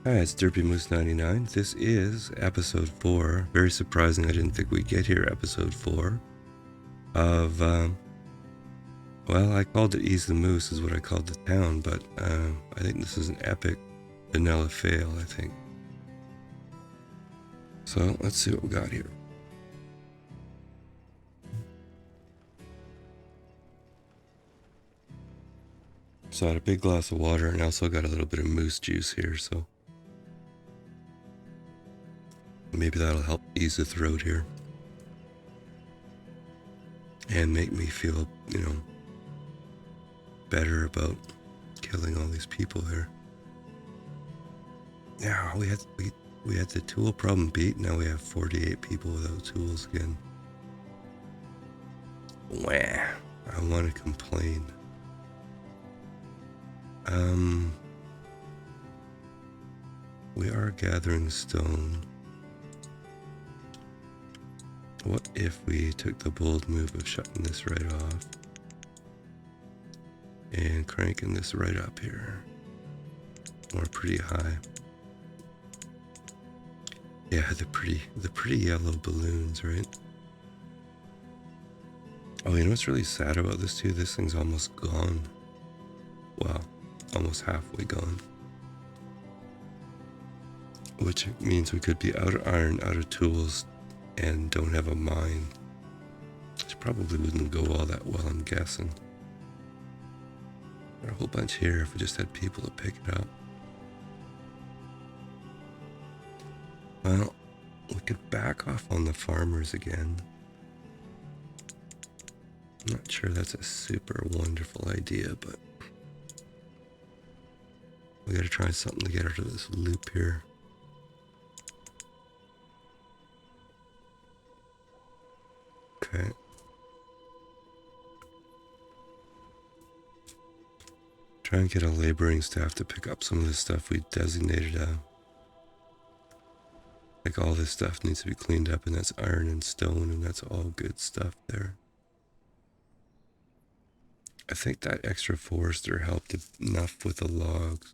Hi, it's Derpy Moose 99. This is episode 4. Very surprising, I didn't think we'd get here, episode 4 of, well, I called it Ease the Moose is what I called the town, but I think this is an epic vanilla fail, I think. So, let's see what we got here. So I had a big glass of water and I also got a little bit of moose juice here, so maybe that'll help ease the throat here. And make me feel, better about killing all these people here. Yeah, we had the tool problem beat. Now we have 48 people without tools again. Wah. I want to complain. We are gathering stone. What if we took the bold move of shutting this right off and cranking this right up here? Or pretty high. Yeah, the pretty yellow balloons, right? Oh, you know what's really sad about this too? This thing's almost gone. Well, almost halfway gone. Which means we could be out of iron, out of tools, and don't have a mine. Which probably wouldn't go all that well, I'm guessing. Got a whole bunch here if we just had people to pick it up. Well, we could back off on the farmers again. I'm not sure that's a super wonderful idea, but we gotta try something to get out of this loop here. Okay. Try and get a laboring staff to pick up some of the stuff we designated. Like all this stuff needs to be cleaned up, and that's iron and stone, and that's all good stuff there. I think that extra forester helped enough with the logs.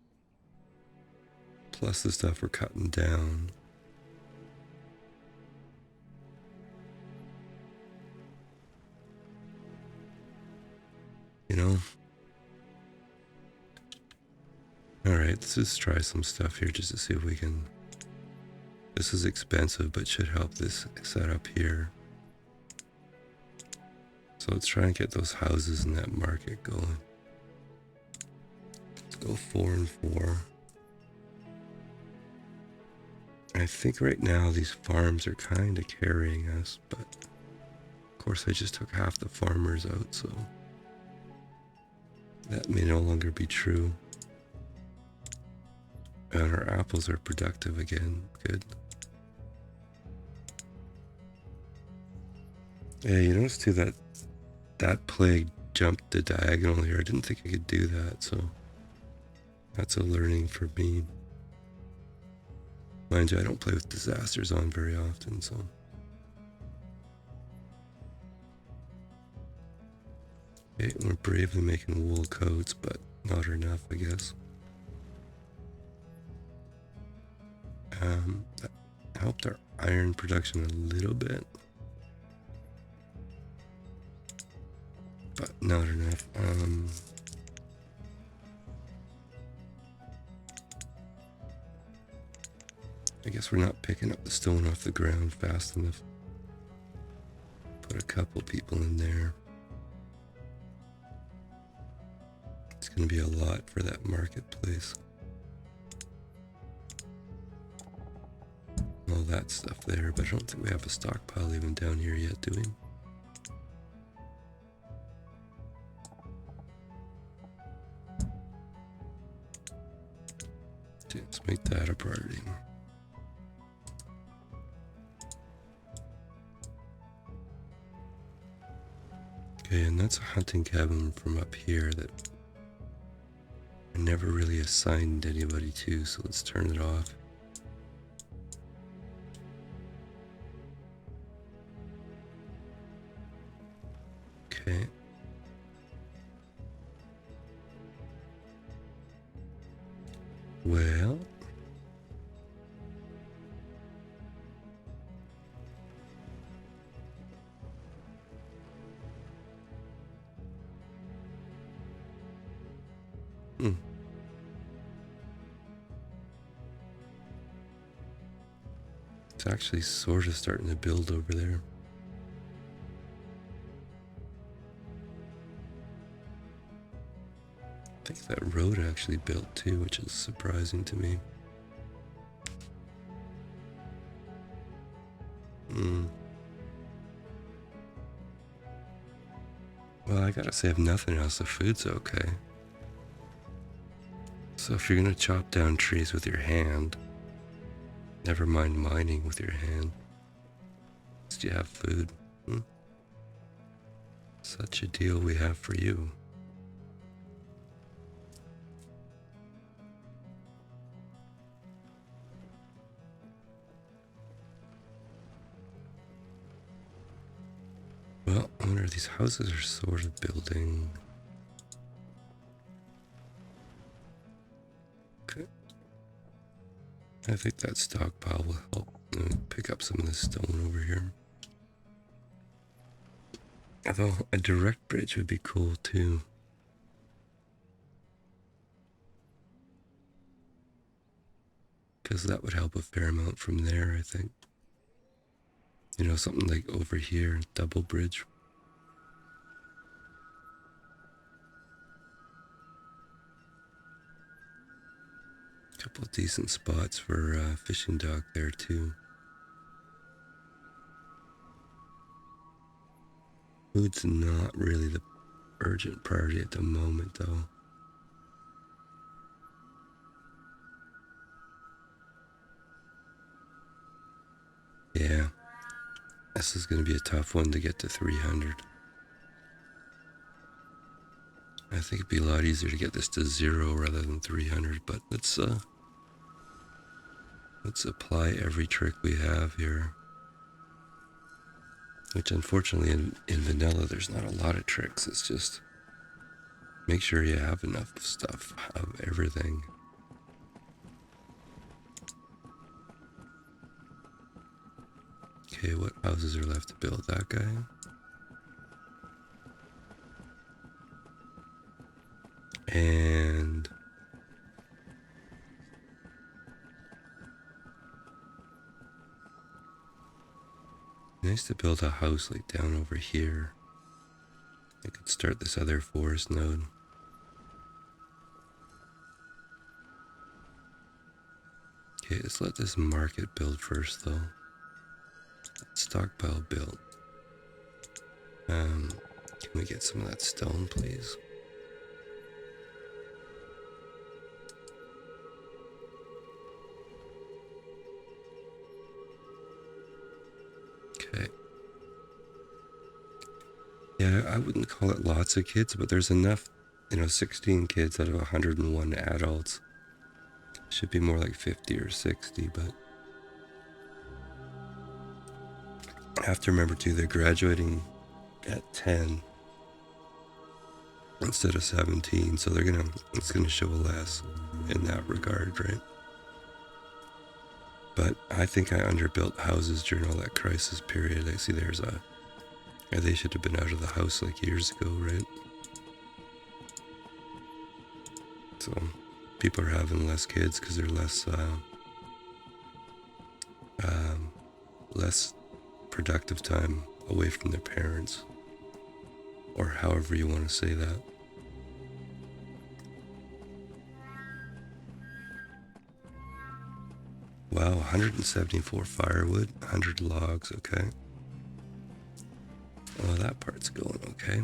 Plus the stuff we're cutting down. You know? Alright, let's just try some stuff here just to see if we can... This is expensive, but should help this setup here. So let's try and get those houses in that market going. Let's go 4 and 4. I think right now these farms are kind of carrying us, but of course I just took half the farmers out, so that may no longer be true. And our apples are productive again. Good. Yeah, you notice too that plague jumped the diagonal here. I didn't think I could do that, so that's a learning for me. Mind you, I don't play with disasters on very often, so. Okay, we're bravely making wool coats, but not enough, I guess. That helped our iron production a little bit, but not enough. I guess we're not picking up the stone off the ground fast enough. Put a couple people in there. It's going to be a lot for that marketplace. All that stuff there, but I don't think we have a stockpile even down here yet, do we? Okay, let's make that a priority. Okay, and that's a hunting cabin from up here that I never really assigned anybody to, so let's turn it off. Okay. Well, It's actually sort of starting to build over there. I think that road actually built too, which is surprising to me. Well, I gotta say, if nothing else, the food's okay. So if you're gonna chop down trees with your hand, never mind mining with your hand, at least you have food. Such a deal we have for you. Well, I wonder if these houses are sort of building. Okay. I think that stockpile will help pick up some of this stone over here. Although a direct bridge would be cool too. Because that would help a fair amount from there, I think. You know, something like over here, double bridge. Couple of decent spots for fishing dock there too. Food's not really the urgent priority at the moment though. Yeah, this is going to be a tough one to get to 300. I think it'd be a lot easier to get this to 0 rather than 300, but let's apply every trick we have here. Which unfortunately in vanilla there's not a lot of tricks, it's just make sure you have enough stuff of everything. Okay, what houses are left to build? That guy? And nice to build a house like down over here. I could start this other forest node. Okay, let's let this market build first though. Stockpile built. Can we get some of that stone, please? Okay. Yeah, I wouldn't call it lots of kids, but there's enough, 16 kids out of 101 adults. Should be more like 50 or 60, but I have to remember too, they're graduating at 10 instead of 17, so it's gonna show less in that regard, right? But I think I underbuilt houses during all that crisis period. I see they should have been out of the house like years ago, right? So people are having less kids because they're less productive time away from their parents, or however you want to say that. Wow, 174 firewood, 100 logs, okay. Oh, that part's going okay.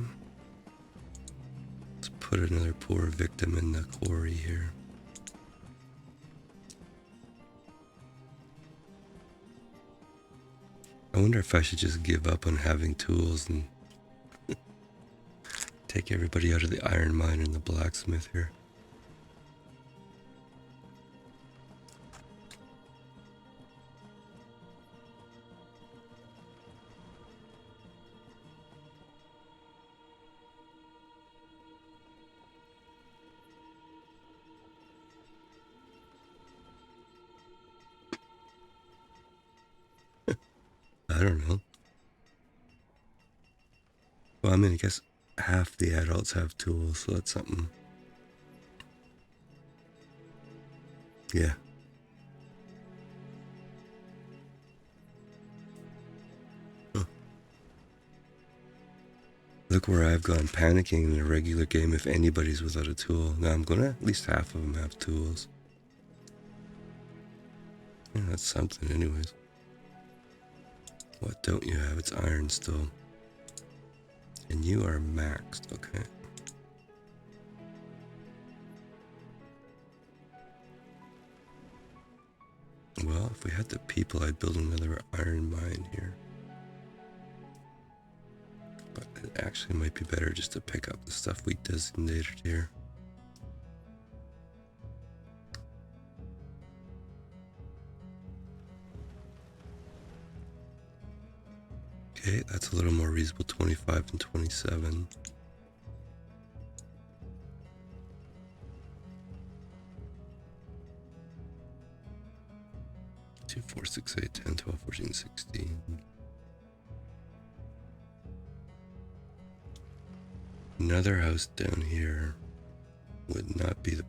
Let's put another poor victim in the quarry here. I wonder if I should just give up on having tools and take everybody out of the iron mine and the blacksmith here. I don't know. Well, I mean, I guess half the adults have tools, so that's something. Yeah. look where I've gone panicking in a regular game if anybody's without a tool. Now I'm gonna at least half of them have tools. Yeah, that's something anyways. What don't you have? It's iron still. And you are maxed, okay. Well, if we had the people, I'd build another iron mine here. But it actually might be better just to pick up the stuff we designated here. Okay, that's a little more reasonable, 25 and 27. 2, 4, 6, 8, 10, 12, 14, 16. Another house down here would not be the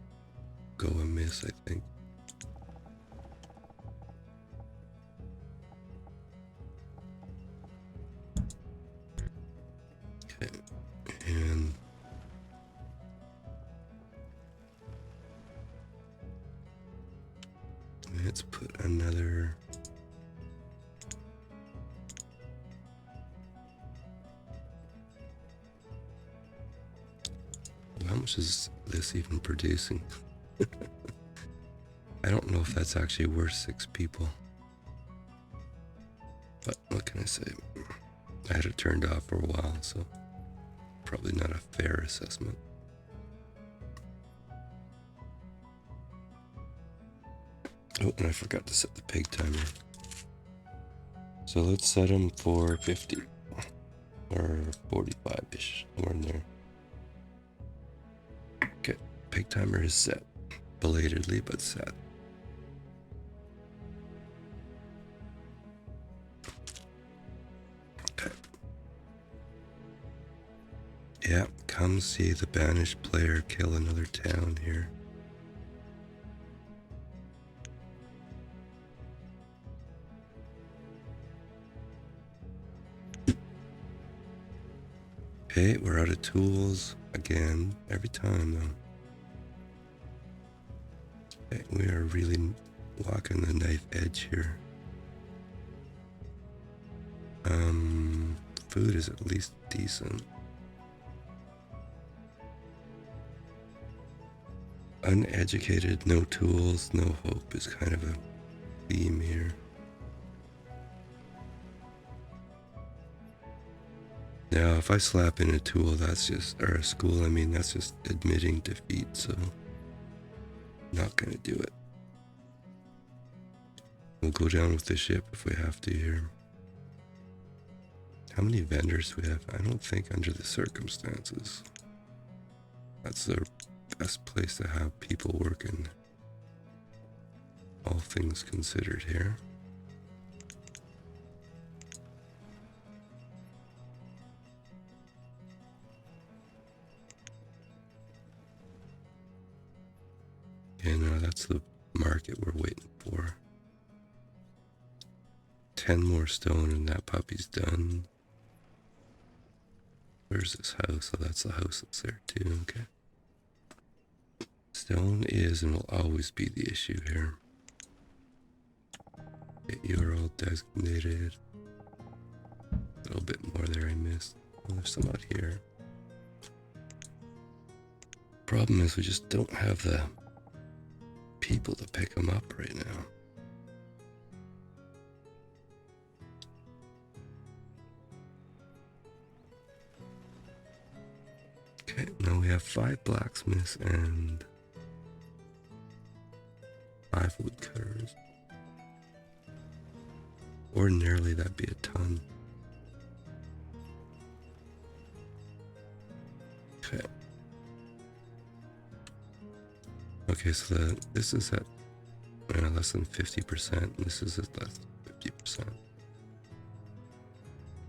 go amiss, I think. Okay, and let's put another. How much is this even producing? I don't know if that's actually worth 6 people. But what can I say? I had it turned off for a while, so probably not a fair assessment. Oh, and I forgot to set the pig timer. So let's set them for 50 or 45-ish, somewhere in there. Okay, pig timer is set. Belatedly, but set. Okay. Yeah, come see the banished player kill another town here. Okay, we're out of tools again, every time though. Okay, we are really walking the knife edge here. Food is at least decent. Uneducated, no tools, no hope is kind of a theme here. Now, if I slap in a tool, that's just, or a school, I mean, that's just admitting defeat, so not gonna do it. We'll go down with the ship if we have to here. How many vendors do we have? I don't think under the circumstances that's the best place to have people working. All things considered here. And that's the market we're waiting for. 10 more stone and that puppy's done. Where's this house? Oh, that's the house that's there too, okay. Stone is and will always be the issue here. Okay, you're all designated. A little bit more there I missed. Oh, there's some out here. Problem is we just don't have the people to pick them up right now. Okay, now we have 5 blacksmiths and 5 woodcutters. Ordinarily that'd be a ton. Okay. Okay, so this is at less than 50%, and this is at less than 50%.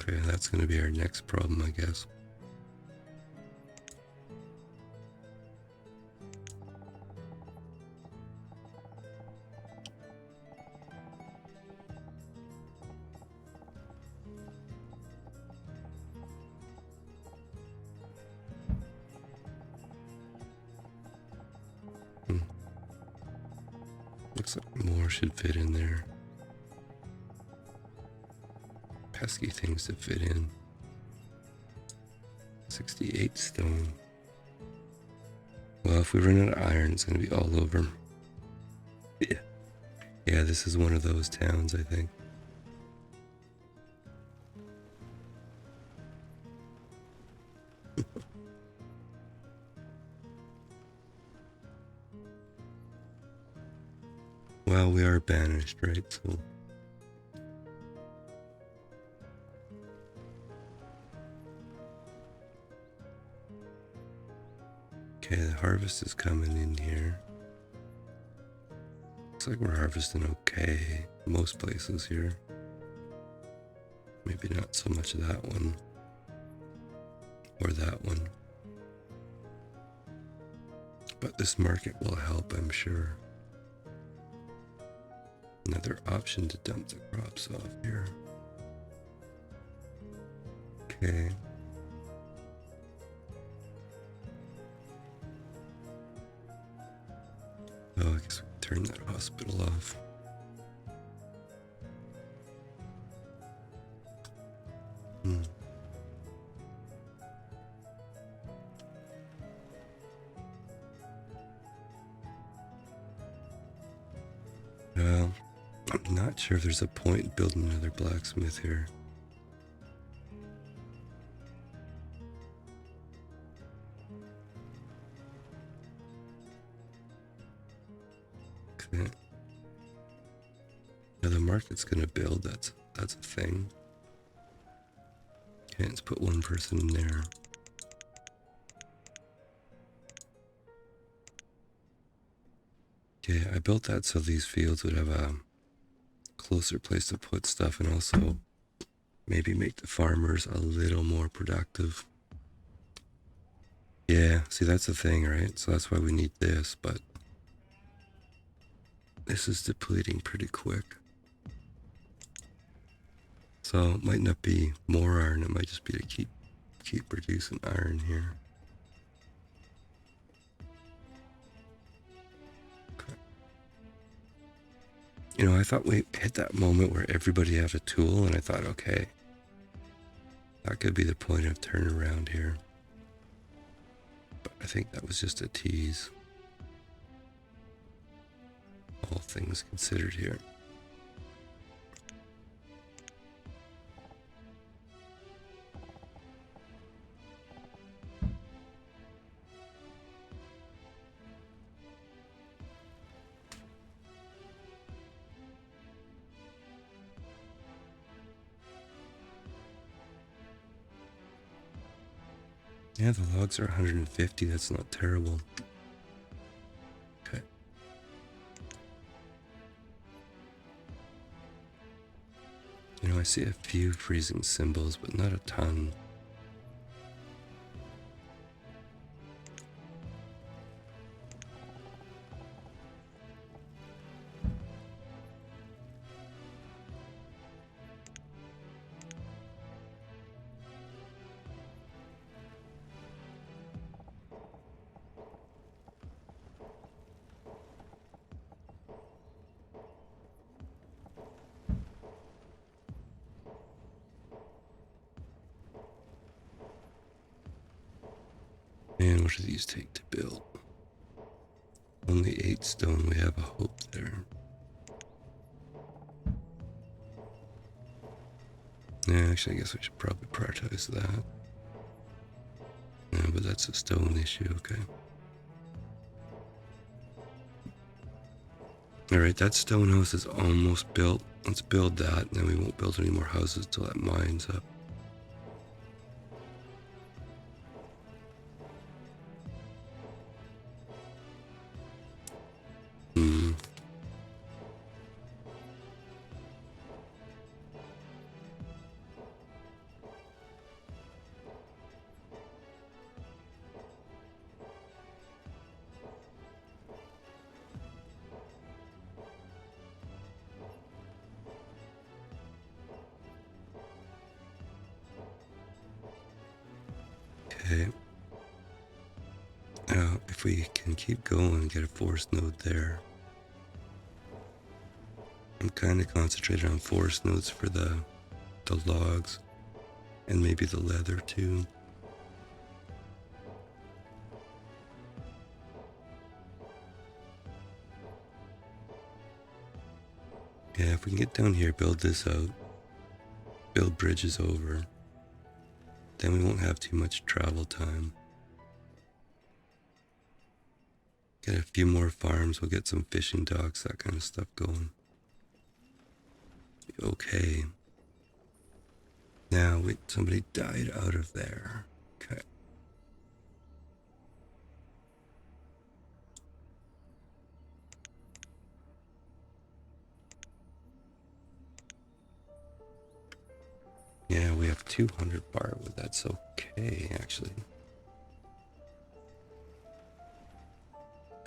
Okay, that's going to be our next problem, I guess. looks like more should fit in there. Pesky things to fit in. 68 stone. Well, if we run out of iron, it's going to be all over. Yeah. Yeah, this is one of those towns, I think. Well, we are banished, right? So okay, the harvest is coming in here. Looks like we're harvesting okay most places here. Maybe not so much of that one or that one. But this market will help, I'm sure. Another option to dump the crops off here. Okay. Oh, I guess we can turn that hospital off. Well, I'm not sure if there's a point in building another blacksmith here. Okay. Now the market's gonna build, that's a thing. Okay, let's put one person in there. Okay, I built that so these fields would have a closer place to put stuff and also maybe make the farmers a little more productive. Yeah, see, that's the thing, right? So that's why we need this, but this is depleting pretty quick. So it might not be more iron, it might just be to keep producing iron here. Okay. You know, I thought we hit that moment where everybody had a tool, and I thought, okay, that could be the point of turnaround here. But I think that was just a tease. All things considered here. Yeah, the logs are 150. That's not terrible. Okay. You know, I see a few freezing symbols, but not a ton. And what do these take to build? Only 8 stone, we have a hope there. Yeah, actually, I guess we should probably prioritize that. Yeah, but that's a stone issue, okay. Alright, that stone house is almost built. Let's build that, and then we won't build any more houses until that mine's up. Okay. Now, if we can keep going and get a forest node there. I'm kind of concentrated on forest notes for the logs and maybe the leather too. Yeah, if we can get down here, build this out, build bridges over, then we won't have too much travel time. Get a few more farms, we'll get some fishing docks, that kind of stuff going. Okay. Now, wait, somebody died out of there. Okay. Yeah, we have 200 firewood. That's okay, actually.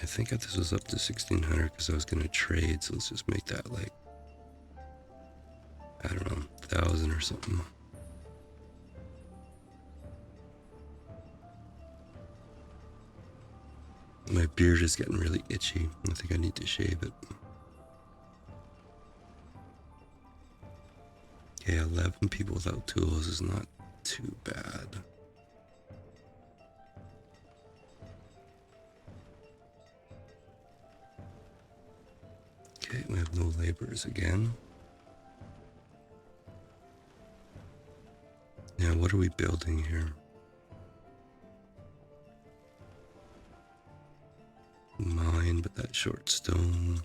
I think this was up to 1600 because I was going to trade, so let's just make that like, I don't know, 1,000 or something. My beard is getting really itchy. I think I need to shave it. Okay, 11 people without tools is not too bad. Okay, we have no laborers again. Now, what are we building here? Mine, but that's short stone.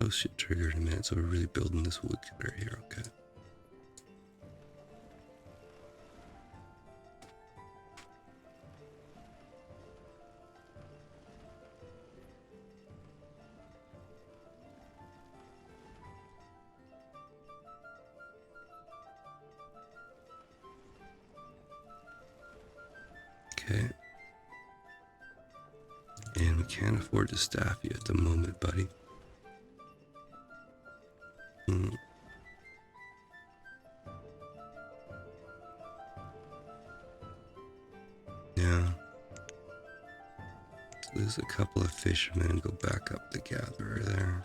House should trigger in a minute, so we're really building this wood cutter here, okay. Okay. And we can't afford to staff you at the moment, buddy. Yeah. Let's lose a couple of fishermen and go back up the gatherer there.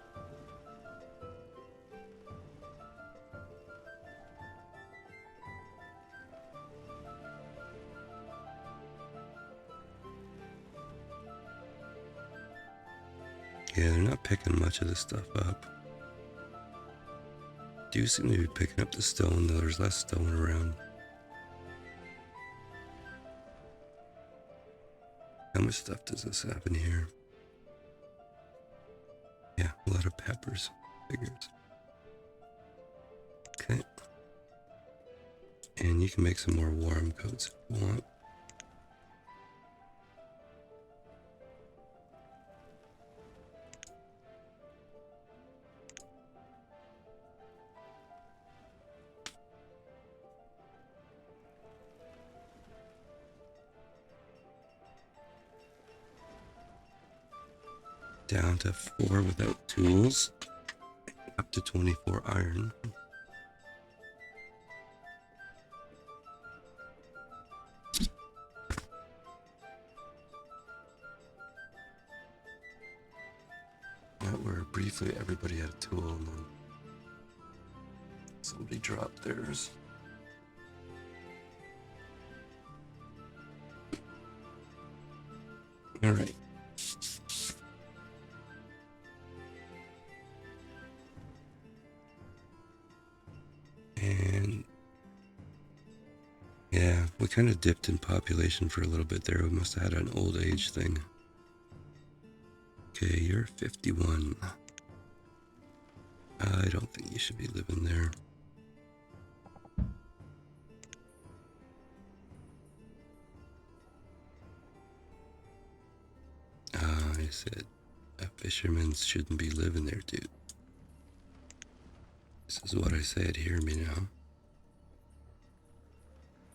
Yeah, they're not picking much of this stuff up. Do seem to be picking up the stone, though there's less stone around. How much stuff does this have in here? Yeah, a lot of peppers. Figures. Okay. And you can make some more warm coats if you want. Down to 4 without tools. Up to 24 iron. Where briefly everybody had a tool and then somebody dropped theirs. All right. And yeah, we kind of dipped in population for a little bit there. We must have had an old age thing. Okay, you're 51. I don't think you should be living there. I said a fisherman shouldn't be living there, dude. This is what I said. Hear me now.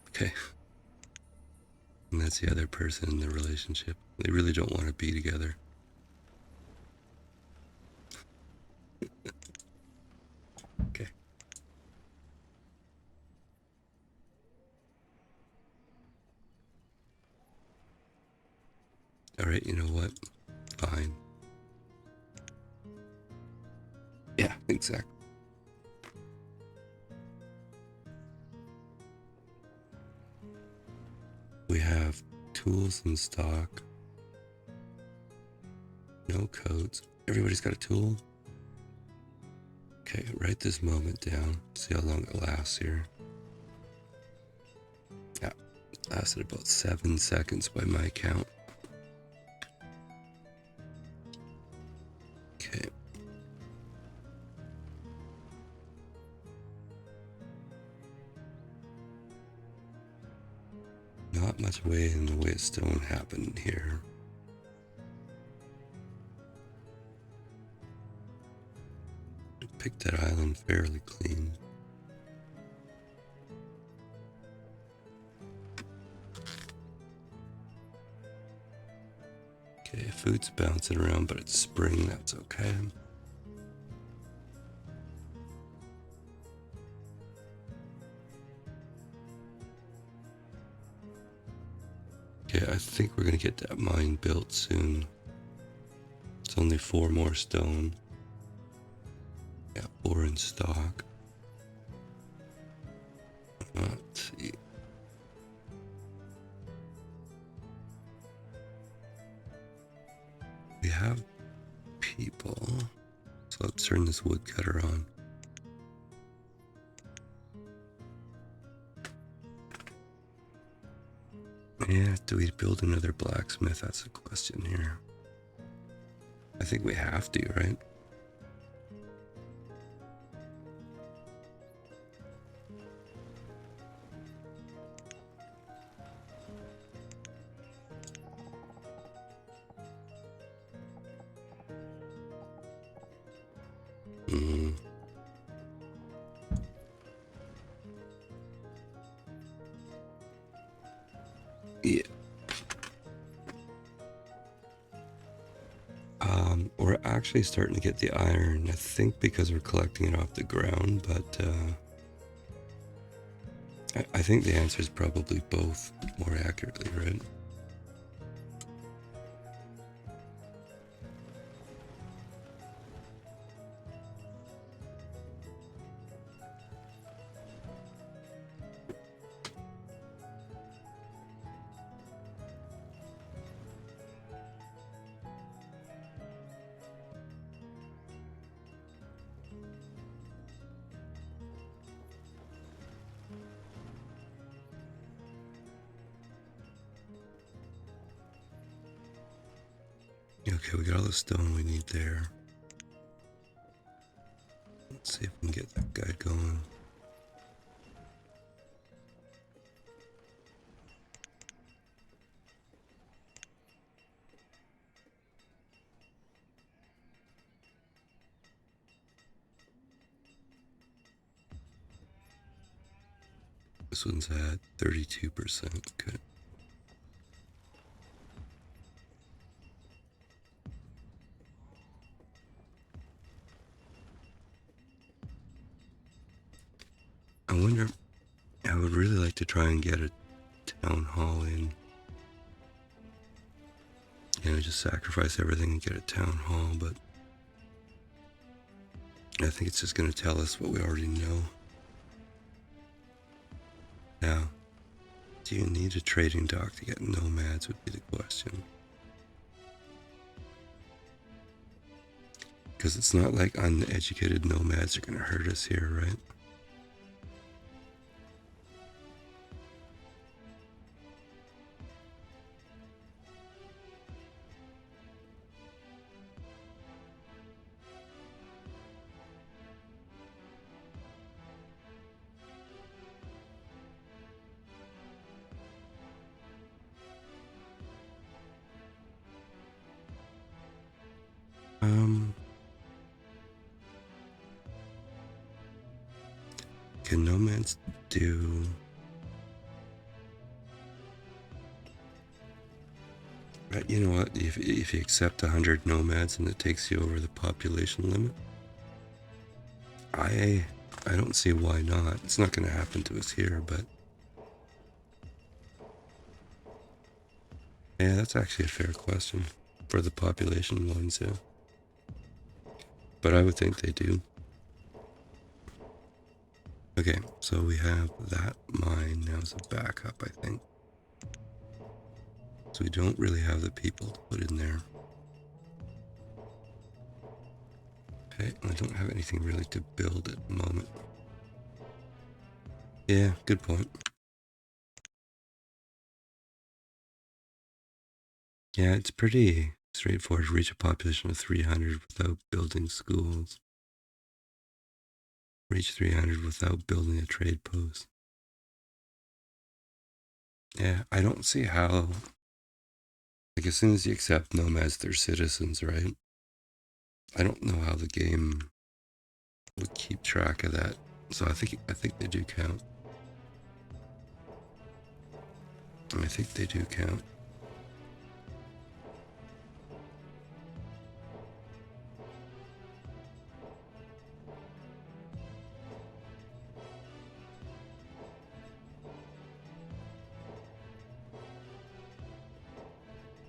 Okay. And that's the other person in the relationship. They really don't want to be together. Okay. All right, you know what? Fine. Yeah, exactly. We have tools in stock. No codes. Everybody's got a tool. Okay, write this moment down. See how long it lasts here. Yeah, it lasted about 7 seconds by my count. Okay. Not much way in the way of stone happened here. Picked that island fairly clean. Okay, food's bouncing around, but it's spring, that's okay. Okay, I think we're gonna get that mine built soon. It's only 4 more stone. Yeah, 4 in stock. Let's see. We have people. So let's turn this woodcutter on. Yeah, do we build another blacksmith? That's the question here. I think we have to, right? Mm. Yeah. We're actually starting to get the iron, I think because we're collecting it off the ground, but I think the answer is probably both more accurately, right? Okay, we got all the stone we need there. Let's see if we can get that guy going. This one's at 32%. Good. I wonder, I would really like to try and get a town hall in. You know, just sacrifice everything and get a town hall, but I think it's just going to tell us what we already know. Now, do you need a trading dock to get nomads would be the question. Because it's not like uneducated nomads are going to hurt us here, right? Can nomads do... Right, you know what, if you accept 100 nomads and it takes you over the population limit, I don't see why not. It's not going to happen to us here, but... Yeah, that's actually a fair question for the population ones, yeah. but I would think they do. Okay, so we have that mine now as a backup, I think. So we don't really have the people to put in there. Okay, I don't have anything really to build at the moment. Yeah, good point. Yeah, it's pretty straightforward to reach a population of 300 without building schools. Reach 300 without building a trade post. Yeah, I don't see how. Like, as soon as you accept nomads, they're citizens, right? I don't know how the game would keep track of that. So I think they do count. I think they do count.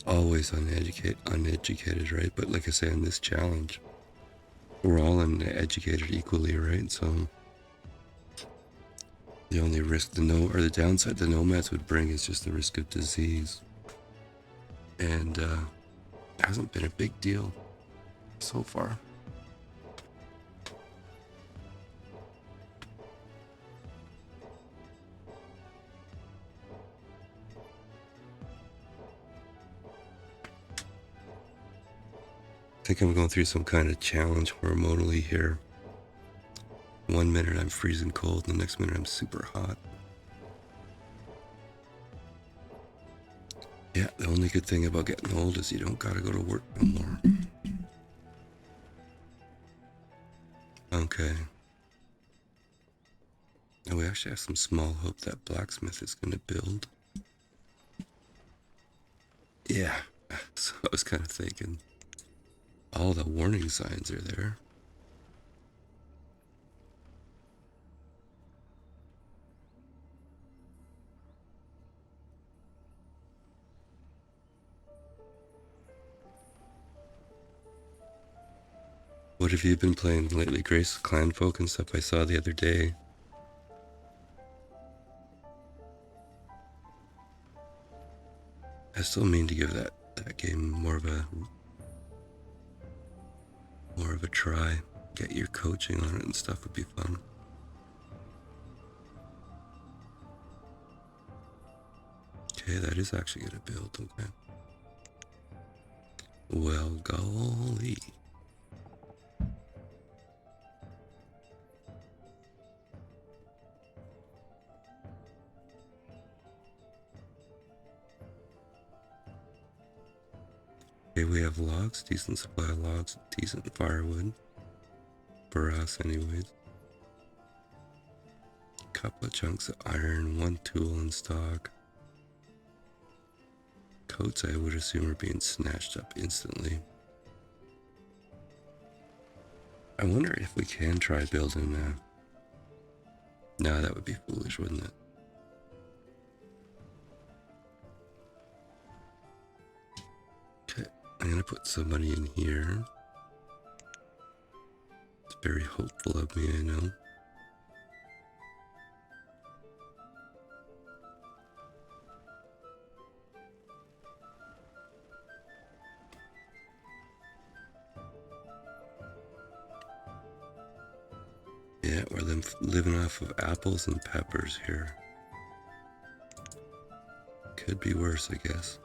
Always uneducated, right? But like I say, in this challenge, we're all uneducated equally, right? So the only risk, the downside the nomads would bring is just the risk of disease, and it hasn't been a big deal so far. I think I'm going through some kind of challenge hormonally here. 1 minute I'm freezing cold, and the next minute I'm super hot. Yeah, the only good thing about getting old is you don't gotta go to work no more. Okay. Now we actually have some small hope that blacksmith is gonna build. Yeah, so I was kind of thinking, all the warning signs are there. What have you been playing lately, Grace? Clan Folk and stuff I saw the other day. I still mean to give that game more of a try. Get your coaching on it and stuff would be fun. Okay, that is actually gonna build, okay. Well, golly. Okay, we have logs, decent supply of logs, decent firewood. For us, anyways. Couple of chunks of iron, 1 tool in stock. Coats, I would assume, are being snatched up instantly. I wonder if we can try building no, that would be foolish, wouldn't it? Okay, I'm gonna put some money in here. It's very hopeful of me, I know. Yeah, we're living off of apples and peppers here. Could be worse, I guess.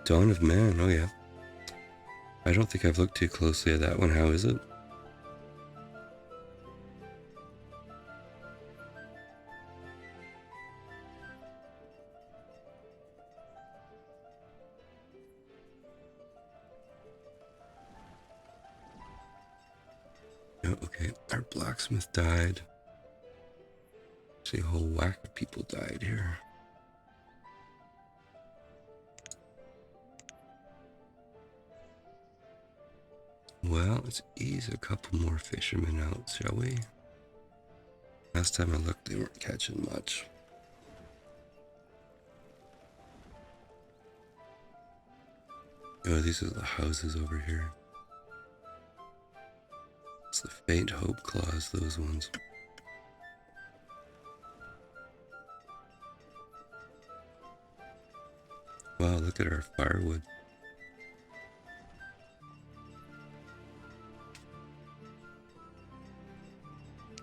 Dawn of Man, oh yeah. I don't think I've looked too closely at that one. How is it? Oh, okay, our blacksmith died. See, a whole whack of people died here. Well, let's ease a couple more fishermen out, shall we? Last time I looked, they weren't catching much. Oh, these are the houses over here. It's the faint hope claws, those ones. Wow, look at our firewood.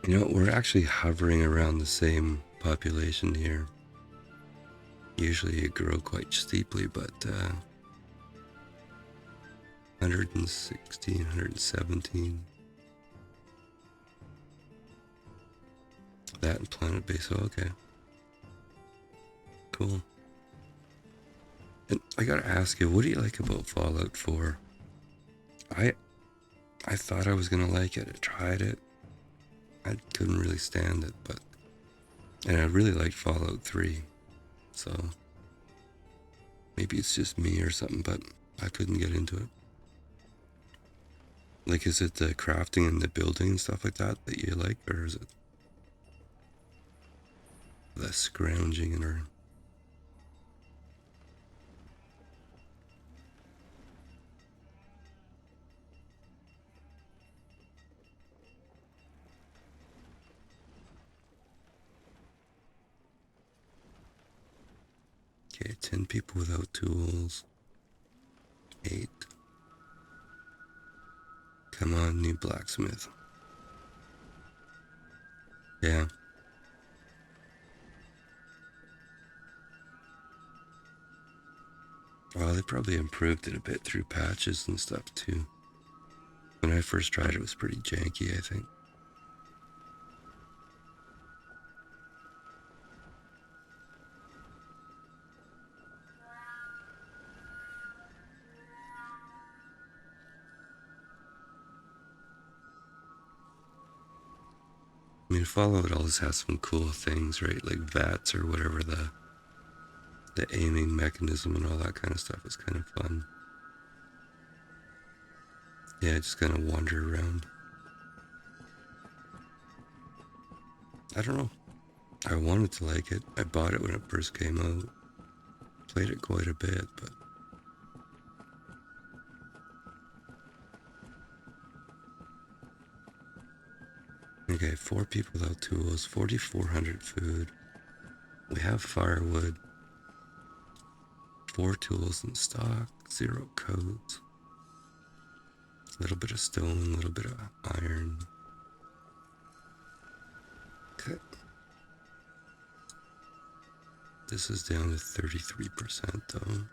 You know, we're actually hovering around the same population here. Usually you grow quite steeply, but 116, 117. That and planet base. Oh, okay. Cool. And I gotta ask you, what do you like about Fallout 4? I thought I was gonna like it. I tried it. I couldn't really stand it, and I really liked Fallout 3. So maybe it's just me or something, but I couldn't get into it. Like, is it the crafting and the building and stuff like that you like, or is it the scrounging and our... Okay, 10 people without tools. 8. Come on, new blacksmith. Yeah. Well, they probably improved it a bit through patches and stuff too. When I first tried it, it was pretty janky, I think. I mean, Fallout always has some cool things, right? Like VATS or whatever, the aiming mechanism and all that kind of stuff is kind of fun. Yeah, just kind of wander around. I don't know. I wanted to like it. I bought it when it first came out. Played it quite a bit, but... Okay, 4 people without tools, 4,400 food. We have firewood. 4 tools in stock, 0 codes. A little bit of stone, a little bit of iron. Okay. This is down to 33% though.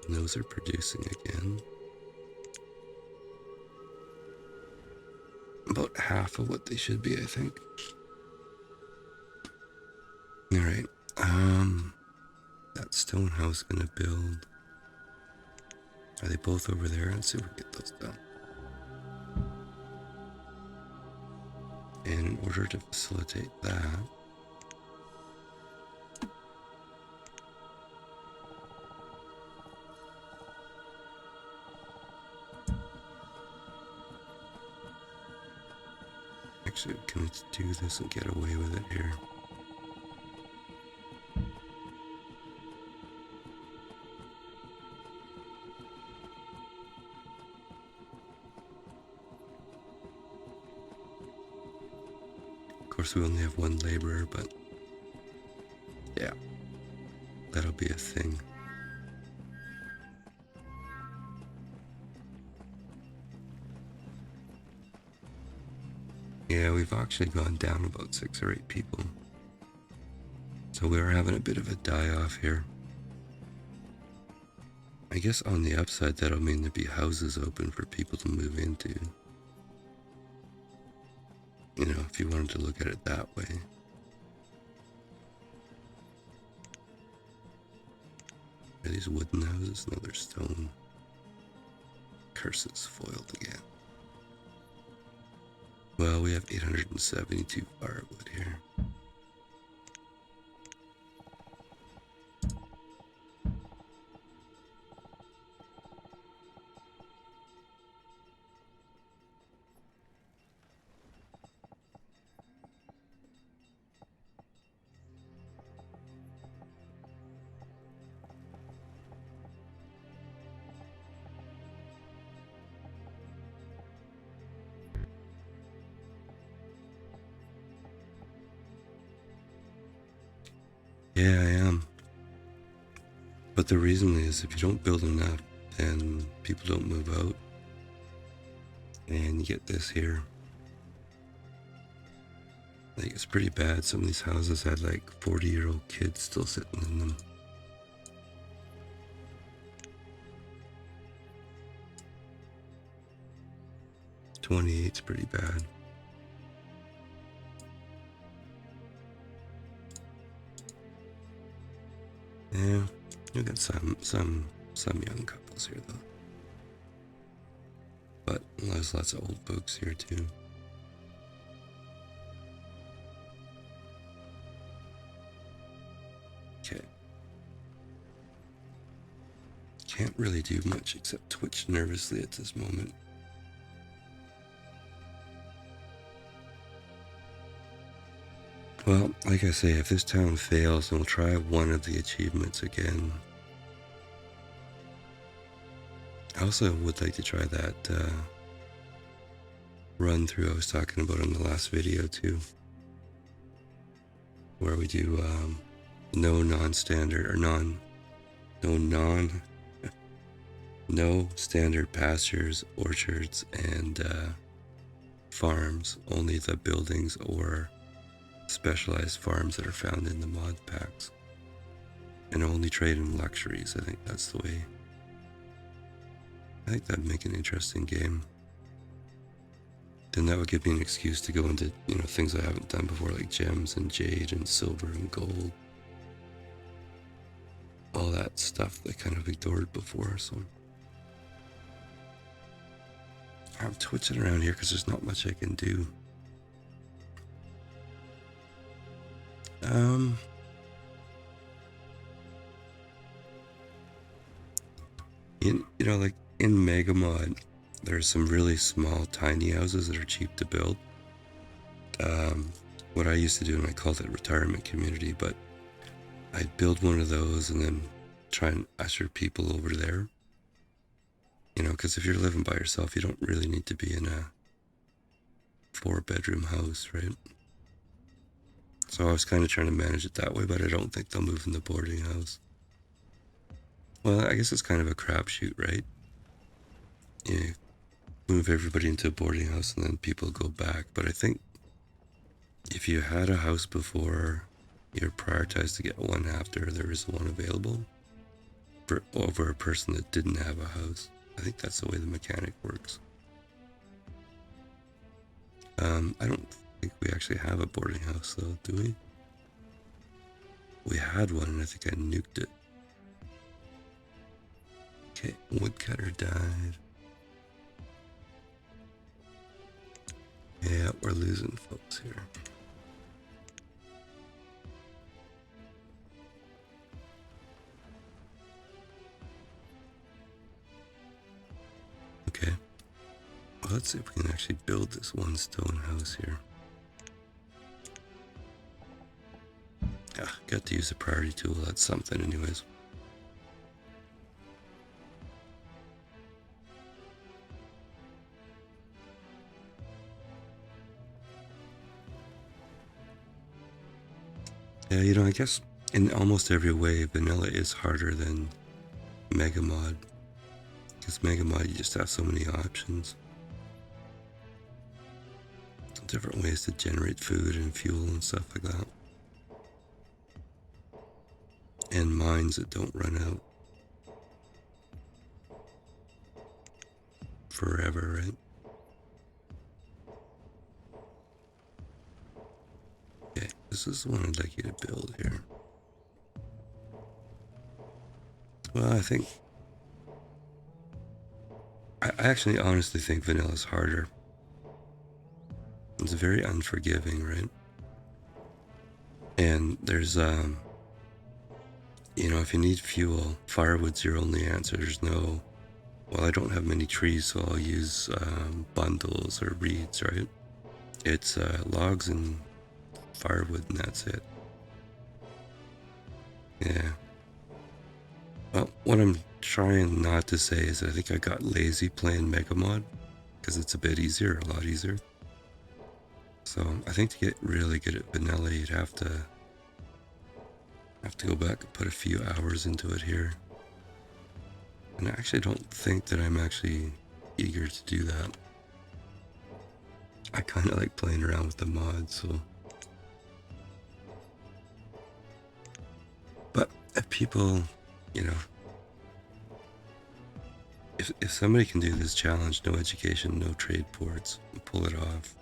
And those are producing again. About half of what they should be, I think. Alright. That stone house gonna build. Are they both over there? Let's see if we can get those done. And in order to facilitate that, actually, can we do this and get away with it here? Of course, we only have 1 laborer, but yeah, that'll be a thing. Yeah, we've actually gone down about 6 or 8 people. So we are having a bit of a die-off here. I guess on the upside, that'll mean there'll be houses open for people to move into. You know, if you wanted to look at it that way. Are these wooden houses? No, they're stone. Curses foiled again. Well, we have 872 firewood here. Yeah, I am. But the reason is if you don't build enough, then people don't move out. And you get this here. Like, it's pretty bad. Some of these houses had like 40-year-old kids still sitting in them. $28's pretty bad. Yeah, you got some young couples here though. But there's lots of old folks here too. Okay. Can't really do much except twitch nervously at this moment. Well, like I say, if this town fails, then we'll try one of the achievements again. I also would like to try that run through I was talking about in the last video too, where we do no non-standard or no standard pastures, orchards, and farms, only the buildings or specialized farms that are found in the mod packs, and only trade in luxuries. I think that's the way. I think that'd make an interesting game. Then that would give me an excuse to go into, you know, things I haven't done before, like gems and jade and silver and gold. All that stuff that I kind of ignored before, so I'm twitching around here because there's not much I can do. You know, like in Mega Mod, there's some really small, tiny houses that are cheap to build. What I used to do, and I called it retirement community, but I'd build one of those and then try and usher people over there. You know, because if you're living by yourself, you don't really need to be in a 4-bedroom house, right? So I was kind of trying to manage it that way, but I don't think they'll move in the boarding house. Well, I guess it's kind of a crapshoot, right? You move everybody into a boarding house and then people go back. But I think if you had a house before, you're prioritized to get one after there is one available over a person that didn't have a house. I think that's the way the mechanic works. I don't think we actually have a boarding house though, do we? We had one and I think I nuked it. Okay, woodcutter died. Yeah, we're losing folks here. Okay. Well, let's see if we can actually build this one stone house here. Got to use the priority tool. That's something anyways. Yeah, you know, I guess in almost every way, vanilla is harder than Mega Mod. Because Mega Mod, you just have so many options. Different ways to generate food and fuel and stuff like that. And mines that don't run out forever, right? Okay, this is the one I'd like you to build here. Well, I actually honestly think vanilla's harder. It's very unforgiving, right? And there's, you know, if you need fuel, firewood's your only answer. There's no, well, I don't have many trees, so I'll use bundles or reeds, right? It's logs and firewood, and that's it. Yeah. Well, what I'm trying not to say is that I think I got lazy playing Mega Mod, because it's a bit easier, a lot easier. So I think to get really good at vanilla, you'd have to I have to go back and put a few hours into it here. And I actually don't think that I'm actually eager to do that. I kind of like playing around with the mods, so. But if people, you know, if somebody can do this challenge, no education, no trade ports, and pull it off,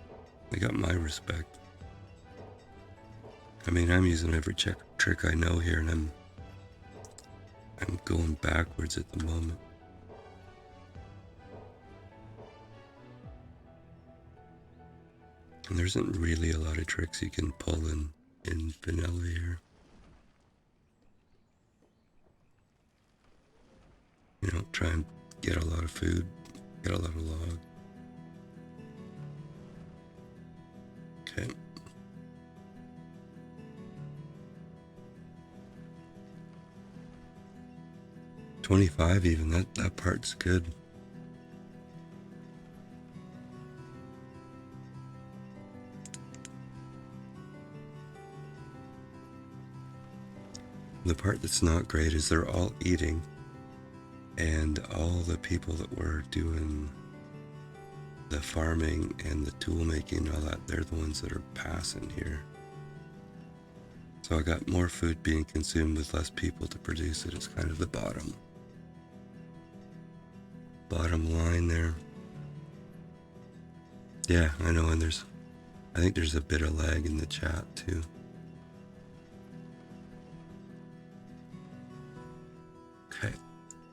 they got my respect. I mean, I'm using every trick I know here, and I'm going backwards at the moment. And there isn't really a lot of tricks you can pull in vanilla here. You know, try and get a lot of food, get a lot of log. Okay. $25 even, that part's good. The part that's not great is they're all eating, and all the people that were doing the farming and the tool making and all that, they're the ones that are passing here. So I got more food being consumed with less people to produce it. It's kind of the bottom line there. Yeah, I know, and I think there's a bit of lag in the chat too. Okay,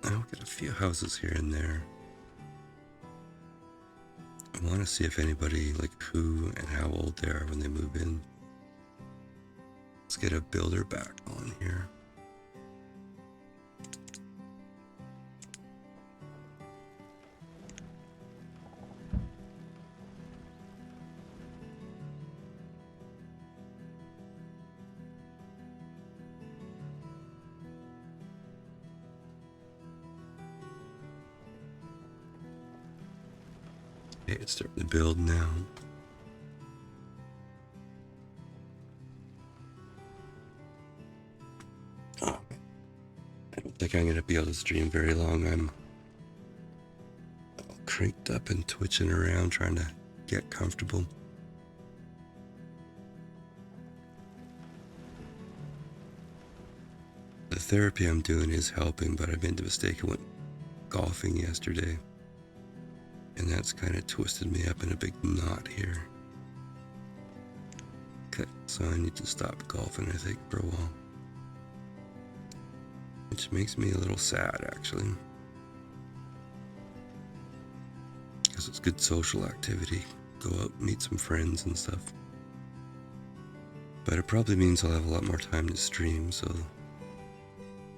I'll get a few houses here and there. I want to see if anybody, like who and how old they are when they move in. Let's get a builder back on here. Okay, it's starting to build now. Oh, I don't think I'm going to be able to stream very long. I'm all cranked up and twitching around trying to get comfortable. The therapy I'm doing is helping, but I made the mistake. I went golfing yesterday, and that's kind of twisted me up in a big knot here. Okay, so I need to stop golfing, I think, for a while. Which makes me a little sad, actually. Because it's good social activity. Go out, meet some friends and stuff. But it probably means I'll have a lot more time to stream, so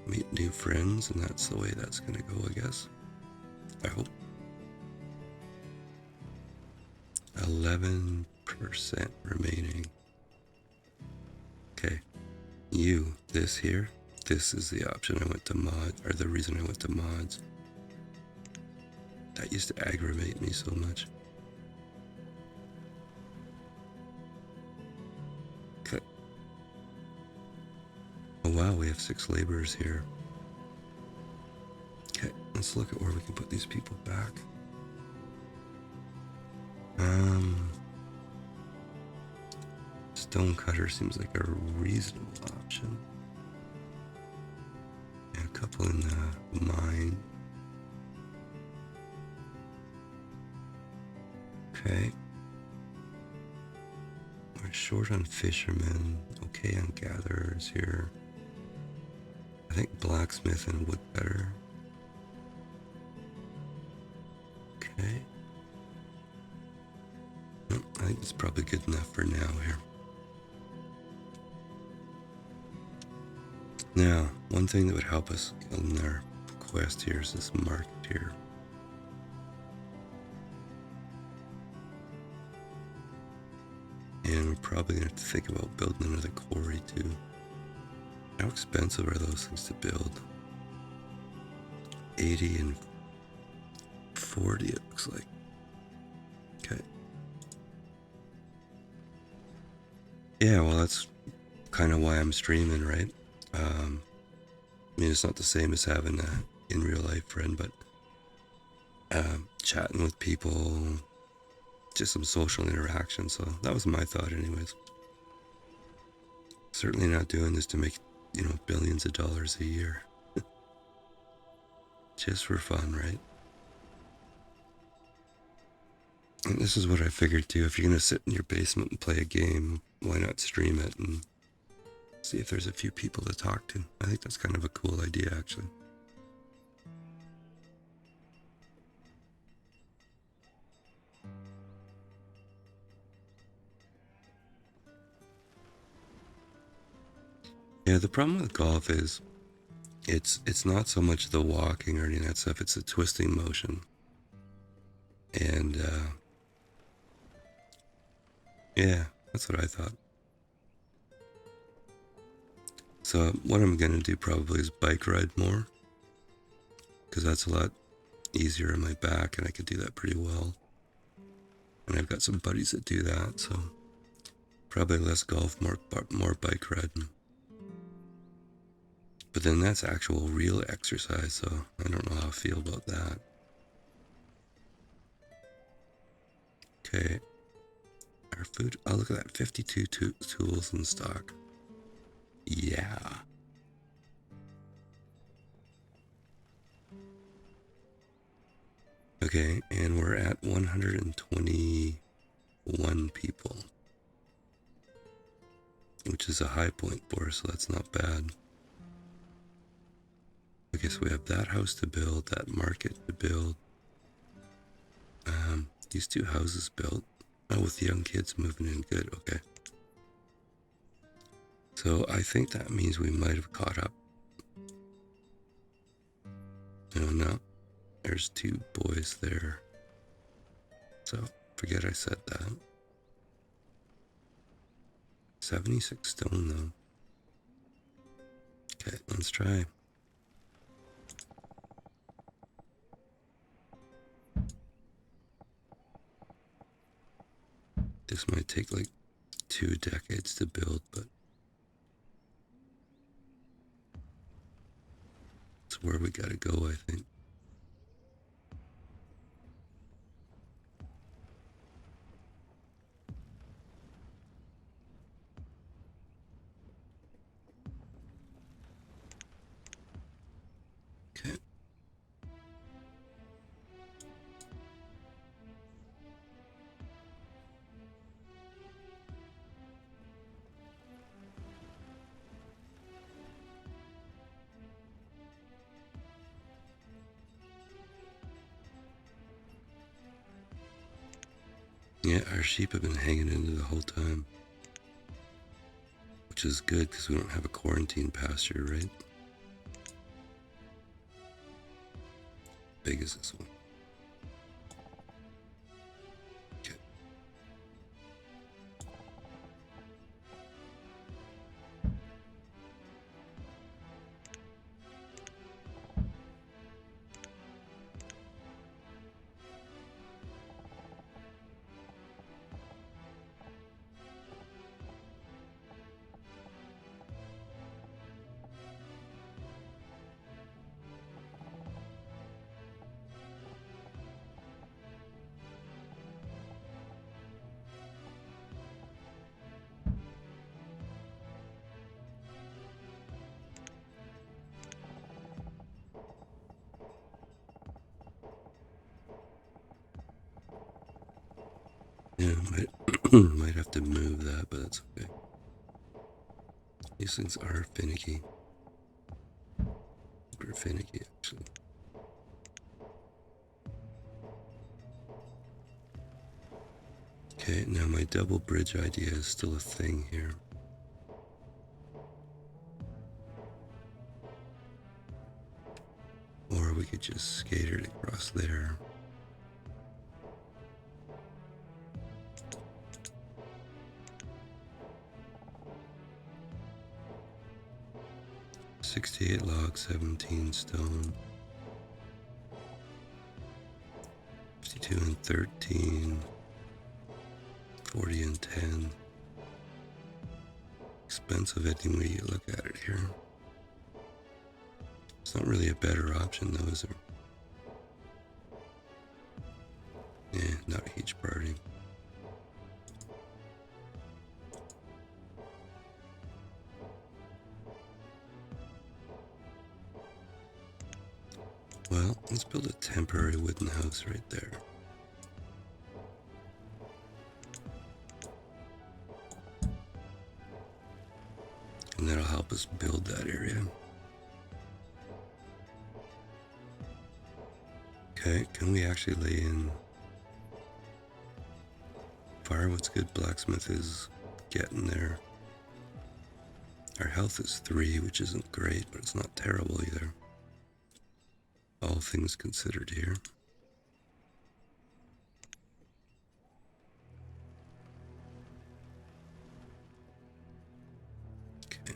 meet new friends, and that's the way that's gonna go, I guess. I hope. 11% remaining. Okay, this here, this is the option I went to mod, or the reason I went to mods. That used to aggravate me so much. Okay. Oh wow, we have 6 laborers here. Okay, let's look at where we can put these people back. Stonecutter seems like a reasonable option. Yeah, a couple in the mine. Okay. We're short on fishermen, okay on gatherers here. I think blacksmith and woodcutter. Okay. I think it's probably good enough for now here. Now, one thing that would help us in our quest here is this market here. And we're probably going to have to think about building another quarry too. How expensive are those things to build? 80 and 40 it looks like. Okay. Yeah, well that's kind of why I'm streaming, right? I mean, it's not the same as having a in real life friend, but chatting with people, just some social interaction. So that was my thought, anyways. Certainly not doing this to make, billions of dollars a year. Just for fun, right? And this is what I figured too. If you're going to sit in your basement and play a game, why not stream it and see if there's a few people to talk to? I think that's kind of a cool idea, actually. Yeah, the problem with golf is it's not so much the walking or any of that stuff, it's the twisting motion. And yeah, that's what I thought. So what I'm going to do probably is bike ride more, because that's a lot easier on my back and I could do that pretty well. And I've got some buddies that do that, so probably less golf, more bike riding. But then that's actual real exercise, so I don't know how I feel about that. Okay, our food, oh look at that, 52 tools in stock. Yeah. Okay, and we're at 121 people, which is a high point for us, so that's not bad. Okay, so we have that house to build, that market to build. These two houses built. Oh, with young kids moving in, good, okay. So I think that means we might have caught up. Oh no, there's two boys there. So forget I said that. 76 stone though. Okay, let's try. This might take like 2 decades to build, but it's where we gotta go, I think. Okay. Yeah, our sheep have been hanging in there the whole time, which is good because we don't have a quarantine pasture, right? Big is this one? Okay. Yeah, might have to move that, but that's okay. These things are finicky. Super finicky, actually. Okay, now my double bridge idea is still a thing here. Or we could just skate it across there. $68 logs, 17 stone. 52 and 13. 40 and 10. Expensive any way you look at it here. It's not really a better option though, is there? Yeah, not a huge party. Well, let's build a temporary wooden house right there. And that'll help us build that area. Okay, can we actually lay in firewood's good? Blacksmith is getting there. Our health is 3, which isn't great, but it's not terrible either. All things considered here. Okay.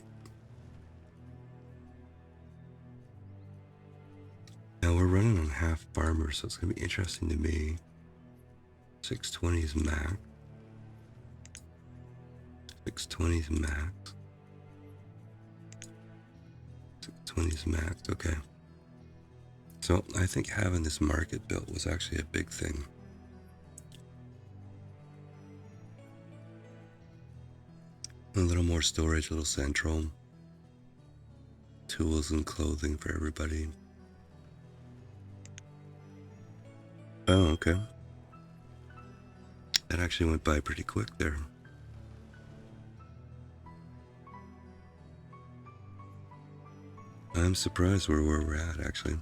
Now we're running on half farmer, so it's going to be interesting to me. 620 is max. 620 is max. 620 is max, okay. So I think having this market built was actually a big thing. A little more storage, a little central. Tools and clothing for everybody. Oh, okay. That actually went by pretty quick there. I'm surprised where we're at, actually.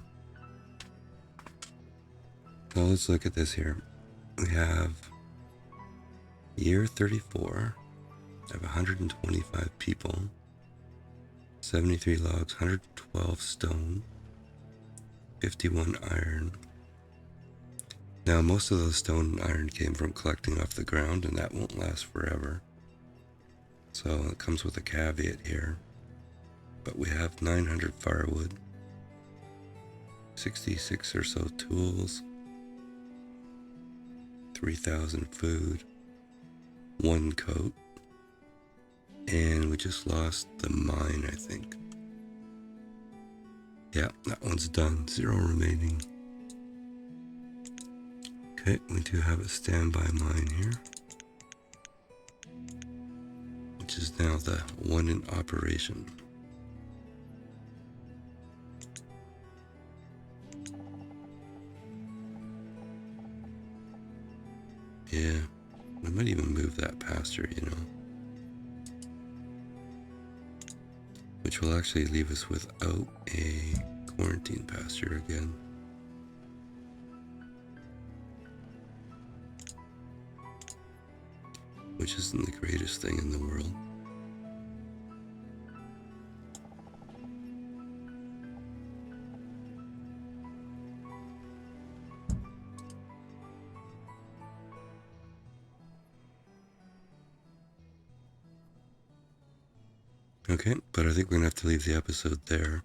Well, let's look at this here. We have year 34. I have 125 people. 73 logs, 112 stone. 51 iron. Now, most of the stone and iron came from collecting off the ground, and that won't last forever. So it comes with a caveat here. But we have 900 firewood, 66 or so tools, 3,000 food, 1 coat, and we just lost the mine, I think. Yeah, that one's done. 0 remaining. Okay, we do have a standby mine here, which is now the one in operation. Yeah, we might even move that pasture, you know. Which will actually leave us without a quarantine pasture again. Which isn't the greatest thing in the world. Okay, but I think we're going to have to leave the episode there.